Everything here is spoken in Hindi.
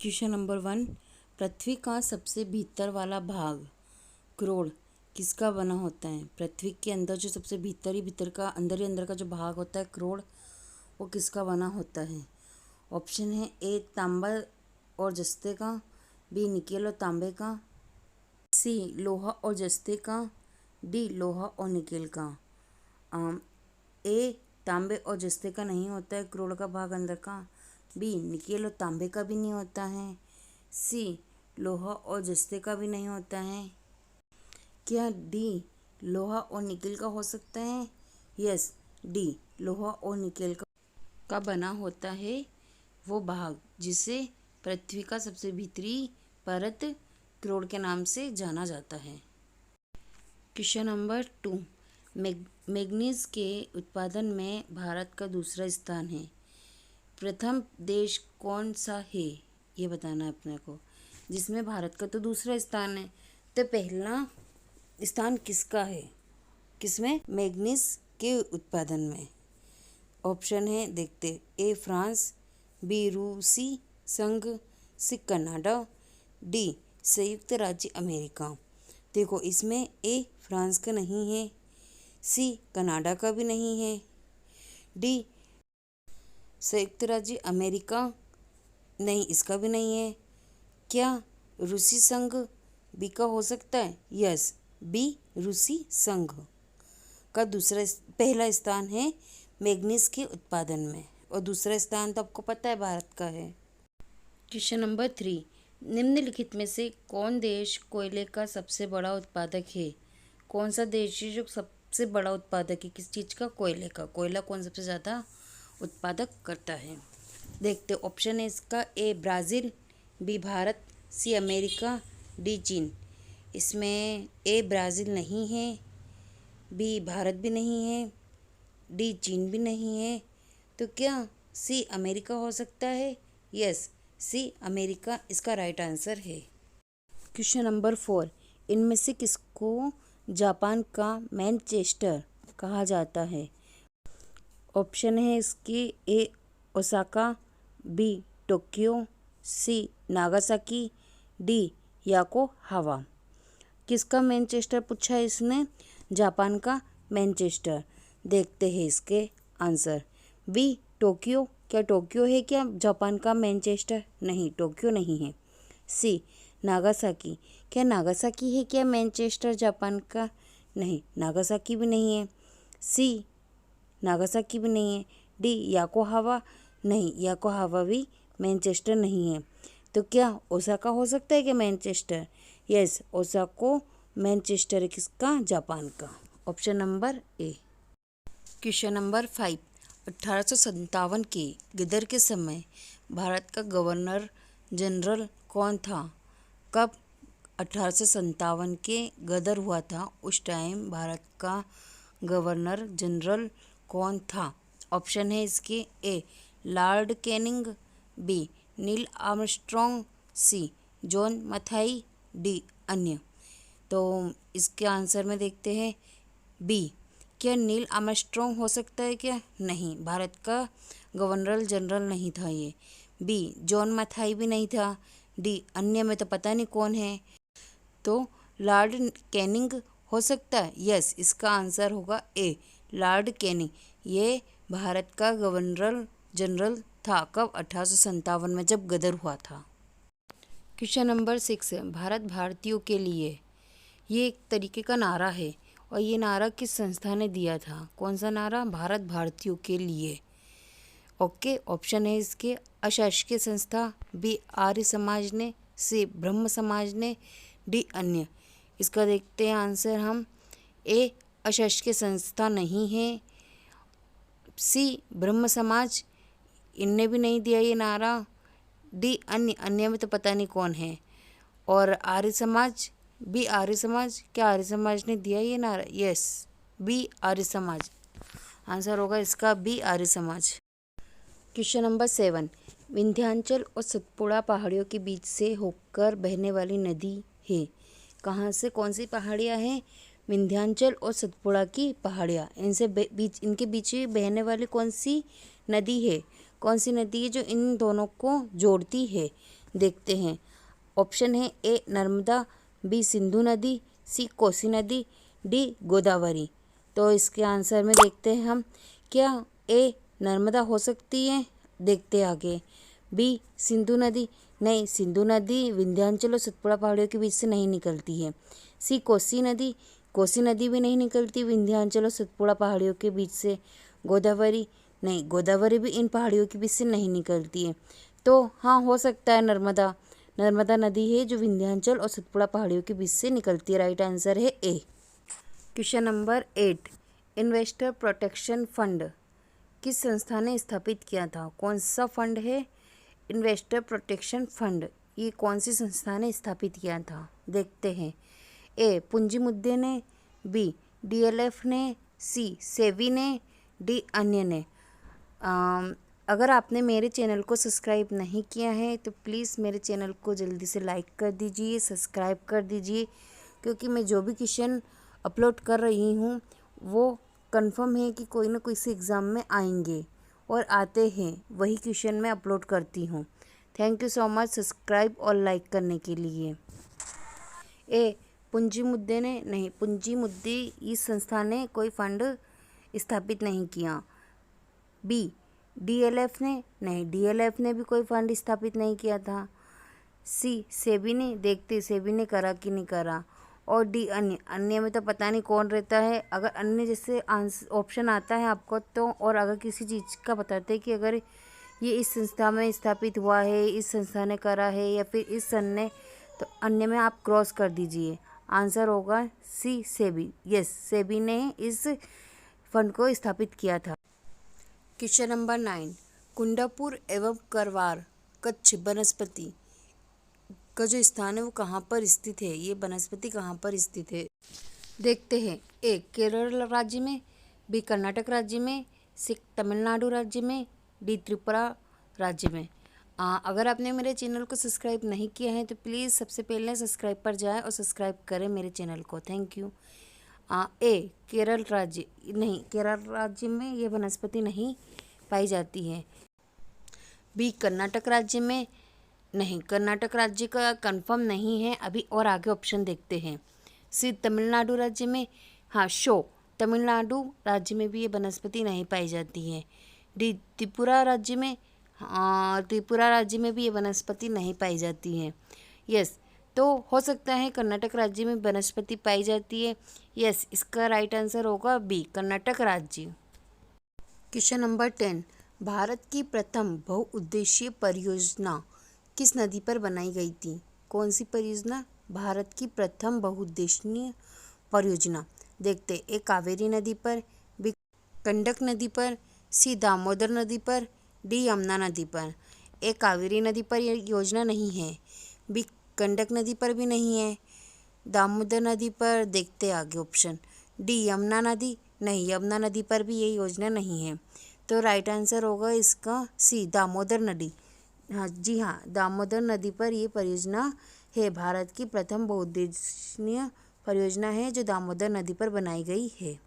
Question number 1। पृथ्वी का सबसे भीतर वाला भाग करोड़ किसका बना होता है? पृथ्वी के अंदर जो सबसे अंदर ही अंदर का जो भाग होता है करोड़, वो किसका बना होता है? ऑप्शन है ए तांबा और जस्ते का, बी निकेल और तांबे का, सी लोहा और जस्ते का, डी लोहा और निकेल का। ए तांबे और जस्ते का नहीं होता है करोड़ का भाग अंदर का, बी निकेल और तांबे का भी नहीं होता है, सी लोहा और जस्ते का भी नहीं होता है, क्या डी लोहा और निकेल का हो सकता है? यस, डी लोहा और निकेल का बना होता है वो भाग जिसे पृथ्वी का सबसे भीतरी परत करोड़ के नाम से जाना जाता है। Question number 2। मैग्नीज के उत्पादन में भारत का दूसरा स्थान है। प्रथम देश कौन सा है ये बताना है अपने को, जिसमें भारत का तो दूसरा स्थान है, तो पहला स्थान किसका है? किसमें? मैग्नीज के उत्पादन में। ऑप्शन है देखते, ए फ्रांस, बी रूसी संघ, सी कनाडा, डी संयुक्त राज्य अमेरिका। देखो इसमें ए फ्रांस का नहीं है, सी कनाडा का भी नहीं है, डी संयुक्त राज्य अमेरिका नहीं, इसका भी नहीं है, क्या रूसी संघ बी का हो सकता है? यस, बी रूसी संघ का पहला स्थान है मैग्नीज के उत्पादन में, और दूसरा स्थान तो आपको पता है भारत का है। Question number 3। निम्नलिखित में से कौन देश कोयले का सबसे बड़ा उत्पादक है? कौन सा देश है जो सबसे बड़ा उत्पादक है किस चीज़ का? कोयले का। कोयला कौन सबसे ज़्यादा उत्पादक करता है? देखते, ऑप्शन है इसका A Brazil, B Bharat, C America, D चीन। इसमें ए ब्राज़ील नहीं है, बी भारत भी नहीं है, डी चीन भी नहीं है, तो क्या सी अमेरिका हो सकता है? यस, सी अमेरिका इसका राइट आंसर है। Question number 4। इनमें से किसको जापान का मैनचेस्टर कहा जाता है? ऑप्शन है इसके ए ओसाका, बी टोक्यो, सी नागासाकी, डी योकोहामा। किसका मैनचेस्टर पूछा है इसने? जापान का मैनचेस्टर। देखते हैं इसके आंसर। बी टोक्यो, क्या टोक्यो है क्या जापान का मैनचेस्टर? नहीं, टोक्यो नहीं है। सी नागासाकी, क्या नागासाकी है क्या मैनचेस्टर जापान का? नहीं, नागासाकी भी नहीं है। सी नागासाकी भी नहीं है। डी योकोहामा, नहीं, योकोहामा भी मैनचेस्टर नहीं है, तो क्या ओसाका हो सकता है क्या मैनचेस्टर? यस, ओसाका मैनचेस्टर किसका? जापान का। Option number A. Question number 5। 1857 के गदर के समय भारत का गवर्नर जनरल कौन था? कब 1857 के गदर हुआ था उस टाइम भारत का गवर्नर जनरल कौन था? ऑप्शन है इसके A Lord Canning, B Neil Armstrong, C John Mathai, D अन्य। तो इसके आंसर में देखते हैं बी, क्या नील आर्मस्ट्रॉन्ग हो सकता है क्या? नहीं, भारत का गवर्नर जनरल नहीं था ये। बी जॉन मथाई भी नहीं था, डी अन्य में तो पता नहीं कौन है, तो लॉर्ड कैनिंग हो सकता है। यस, इसका आंसर होगा ए लॉर्ड कैनिंग। ये भारत का गवर्नर जनरल था कब? 1857 में जब गदर हुआ था। Question number 6। भारत भारतीयों के लिए, ये एक तरीके का नारा है, और ये नारा किस संस्था ने दिया था? कौन सा नारा? भारत भारतीयों के लिए। ओके, ऑप्शन है इसके अशासकीय संस्था, बी आर्य समाज ने, सी ब्रह्म समाज ने, डी अन्य। इसका देखते हैं आंसर हम। ए अशासकीय संस्था नहीं है, सी ब्रह्म समाज, इनने भी नहीं दिया ये नारा, डी अन्य, अन्य में तो पता नहीं कौन है, और आर्य समाज, बी आर्य समाज, क्या आर्य समाज ने दिया ये नारा? Yes, B Arya Samaj. Answer होगा इसका B Arya Samaj. Question number 7। Vindhyachal और सतपुड़ा पहाड़ियों के बीच से होकर बहने वाली नदी है। कहाँ से? कौन सी पहाड़ियाँ हैं? विंध्याचल और सतपुड़ा की पहाड़ियाँ, इनके बीच बहने वाली कौन सी नदी है? कौन सी नदी है जो इन दोनों को जोड़ती है? देखते हैं। ऑप्शन है ए नर्मदा, बी सिंधु नदी, सी कोसी नदी, डी गोदावरी। तो इसके आंसर में देखते हैं हम, क्या ए नर्मदा हो सकती है? देखते आगे। बी सिंधु नदी, नहीं, सिंधु नदी विंध्याचल और सतपुड़ा पहाड़ियों के बीच से नहीं निकलती है। सी कोसी नदी, कोसी नदी भी नहीं निकलती विंध्याचल और सतपुड़ा पहाड़ियों के बीच से। गोदावरी, नहीं, गोदावरी भी इन पहाड़ियों के बीच से नहीं निकलती है। तो हाँ, हो सकता है नर्मदा, नर्मदा नदी है जो विंध्याचल और सतपुड़ा पहाड़ियों के बीच से निकलती है। राइट आंसर है A. Question number 8, investor protection fund किस संस्था ने स्थापित किया था? कौन सा फंड है इन्वेस्टर प्रोटेक्शन फंड? ये कौन सी संस्था ने स्थापित किया था? देखते हैं। ए पूंजी मुद्दे ने, बी डीएलएफ ने, सी सेबी ने, डी अन्य ने। अगर आपने मेरे चैनल को सब्सक्राइब नहीं किया है तो प्लीज़ मेरे चैनल को जल्दी से लाइक कर दीजिए, सब्सक्राइब कर दीजिए, क्योंकि मैं जो भी क्वेश्चन अपलोड कर रही हूँ वो कंफर्म है कि कोई ना कोई से एग्ज़ाम में आएंगे और आते हैं, वही क्वेश्चन मैं अपलोड करती हूँ। Thank you so much subscribe और लाइक करने के लिए। ए पूंजी मुद्दे ने, नहीं, पूंजी मुद्दे इस संस्था ने कोई फंड स्थापित नहीं किया। बी डीएलएफ ने, नहीं, डीएलएफ ने भी कोई फंड स्थापित नहीं किया था। सी सेबी ने, देखते सेबी ने करा कि नहीं करा। और डी अन्य, अन्य में तो पता नहीं कौन रहता है। अगर अन्य जैसे ऑप्शन आता है आपको तो, और अगर किसी चीज़ का बताते हैं कि अगर ये इस संस्था में स्थापित हुआ है, इस संस्था ने करा है या फिर इस सन ने, तो अन्य में आप क्रॉस कर दीजिए। आंसर होगा सी सेबी। यस, सेबी ने इस फंड को स्थापित किया था। क्वेश्चन नंबर 9, कुंडापुर एवं करवार कच्छ वनस्पति का जो स्थान है वो कहाँ पर स्थित है? ये वनस्पति कहाँ पर स्थित है? देखते हैं। ए केरल राज्य में, बी कर्नाटक राज्य में, सी तमिलनाडु राज्य में, डी त्रिपुरा राज्य में। अगर आपने मेरे चैनल को सब्सक्राइब नहीं किया है तो प्लीज़ सबसे पहले सब्सक्राइब पर जाएं और सब्सक्राइब करें मेरे चैनल को। Thank you. ए केरल राज्य, नहीं, केरल राज्य में ये वनस्पति नहीं पाई जाती है। बी कर्नाटक राज्य में, नहीं, कर्नाटक राज्य का कंफर्म नहीं है अभी, और आगे ऑप्शन देखते हैं। सी तमिलनाडु राज्य में, हाँ, तमिलनाडु राज्य में भी ये वनस्पति नहीं पाई जाती है। डी त्रिपुरा राज्य में, हाँ, त्रिपुरा राज्य में भी ये वनस्पति नहीं पाई जाती है। यस, तो हो सकता है कर्नाटक राज्य में वनस्पति पाई जाती है। यस, इसका राइट आंसर होगा बी कर्नाटक राज्य। क्वेश्चन नंबर 10, भारत की प्रथम बहुउद्देशीय परियोजना किस नदी पर बनाई गई थी? कौन सी परियोजना? भारत की प्रथम बहुउद्देशीय परियोजना। देखते, ए कावेरी नदी पर, बी गंडक नदी पर, सी दामोदर नदी पर, डी यमुना नदी पर। ए कावेरी नदी पर यह योजना नहीं है, बी गंडक नदी पर भी नहीं है, दामोदर नदी पर। देखते आगे ऑप्शन। डी यमुना नदी, नहीं, यमुना नदी पर भी ये योजना नहीं है। तो राइट आंसर होगा इसका सी दामोदर नदी। हाँ जी, हाँ, दामोदर नदी पर ये परियोजना है। भारत की प्रथम बहुउद्देशीय परियोजना है जो दामोदर नदी पर बनाई गई है।